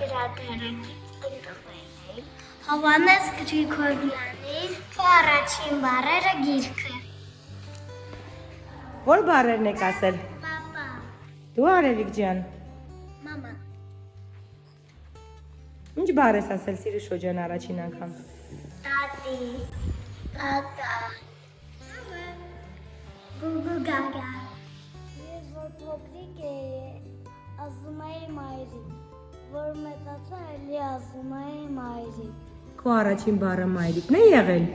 գրադարանից ընտրվել էի Հովհաննես Գրիգորյանի «Քո առաջին բառերը» գիրքը։ Որ բառերն եք ասել։ Պապա, Դու Արևիկ ջան։ մամա, Ինչ բառ ես ասել Սիրուշո ջան առաջին անգամ։ տատի, տատա, գուգու գագա։ Ես որ փոքրիկ էի, ասում էի մայրիկ, որ մեծացա էլի ասում էի մայրիկ։ Քո առաջին բառը մայրիկն է եղել։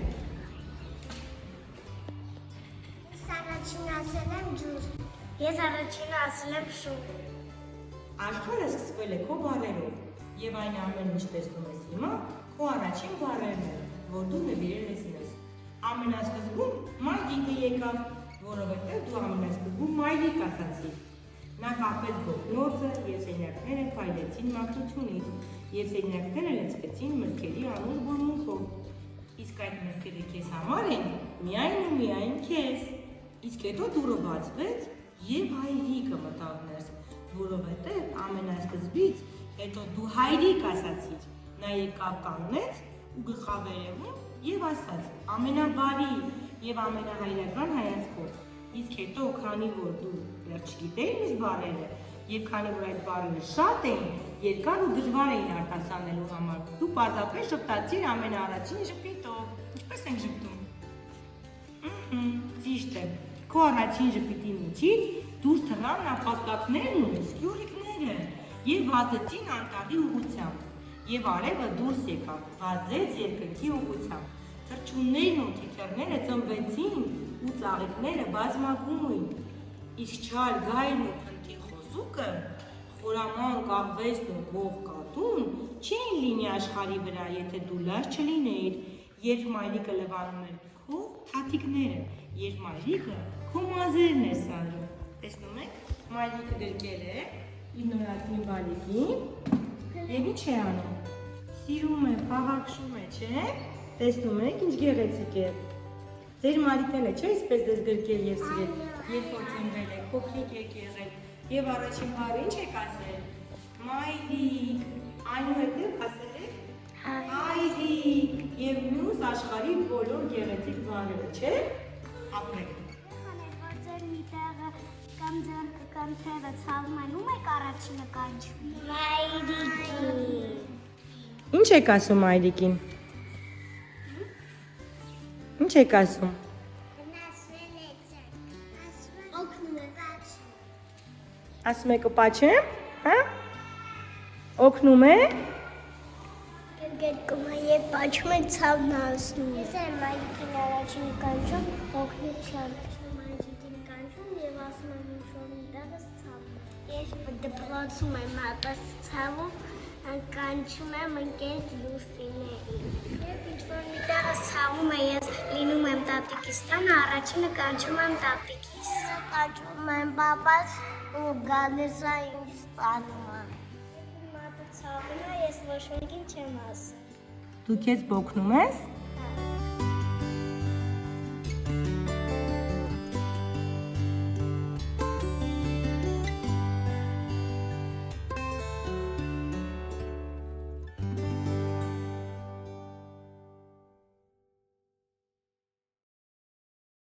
Ես առաջին ասել եմ ջուր։ Ես առաջին ասել եմ շուտ։ Աշխարհը սկսվել է քո բառերով եւ այն ամեն ինչ տեսնում ես հիմա քո առաջին բառերն են, որ դու նվիրել ես ինձ։ Ամենասկզբում մայրիկը եկավ, որովհետեւ դու ամենասկզբում մայրիկ ասացի։ Նա կապեց գողնոցը եւ սենյակները փայլեցին մաքրությունից եւ սենյակները լցվեցին մրգերի անուր բուրմունքով։ Իսկ այդ մրգերը քեզ համար են միայն ու միայն քեզ։ Իսկ հետո դուռը բացվեց եւ հայրիկը մտավ ներս, որովհետեւ ամենասկզբից հետո դու հայրիկ ասացիր։ Նա եկավ կանգնեց ու գլխավերևում եւ ասաց ամենաբարի եւ ամենահայրական հայացքով։ Իսկ հետո քանի որ դու դեռ չգիտեիր ինձ բառերը եւ քանի որ այդ բառերը շատ էին, երկար ու դժվար էին արտասանելու համար, դու պարզապես շփտացիր ամենաառաջին ժպիտով։ Ինչպես ենք ժպտում։ Ճիշտ է։ Քո առաջին ժպիտի միջից դուրս թռան նապաստակներն ու սկյուռիկները եւ վազեցին անտառի ուղղությամբ։ Եվ արևը դուրս եկավ, վազեց երկնքի ուղղությամբ։ Թռչուններն ու թիթեռները ծնվեցին ու ծաղիկները բազմագույն։ Իսկ չար գայլն ու փնթի խոզուկը, խորաման կաղվեսն ու գող կատուն չէին լինի աշխարհի վրա, եթե դու լաց չլինեիր, երբ մայրիկը լվանում էր քո թաթիկները, երբ մայրիկը քո մազերն էր սանրում։ Տեսնում եք, մայրիկը գրկել է իր նորածին բալիկին եւ ինչ է անում։ Սիրում է, փաղաքշում է, չէ՞։ Տեսնում եք, ինչ գեղեցիկ է։ Ձեր մայրիկն է, չէ՞, այսպես դες գրկել եւ սիրել, երբ որ ծնվել եք, փոքրիկ եք եղել եւ առաջին բառը ինչ եք ասել։ Մայրիկ, այնուհետեւ ասել եք հայրիկ եւ մյուս աշխարհի բոլոր գեղեցիկ բառերը, չէ՞։ Ապրեք։ Որ ձեր մի տեղը կամ ձեռքը կամ թևը ցավում են, ում եք առաջինը կանչում։ Մայրիկի։ Ինչ եք ասում մայրիկին։ Ինչ եք ասում։ Օգնում է։ Ասում եք պաչեմ, հա։ Օգնում է։ Գերգում է եւ պաչում է ցավն ասնում։ Ես եմ մայրիկին առաջին կանչում օգնության։ Մայրիկին կանչում եւ ասում եմ ինչ որ մի տեղը ցավում։ Ես դպրոցում եմ ապս ցավում, կանչում եմ ընկեր Լուսիներին։ Երբ ինչ որ մի տեղը ցավում է, ես լինում եմ տատիկիս տանը, առաջինը կանչում եմ տատիկիս։ Կանչում եմ պապաս ու գալիս է ինձ տանը։ Մատը ցավում է, ես ոչ մեկին չեմ ասում։ Դու քեզ բոկնում ես։ Հա։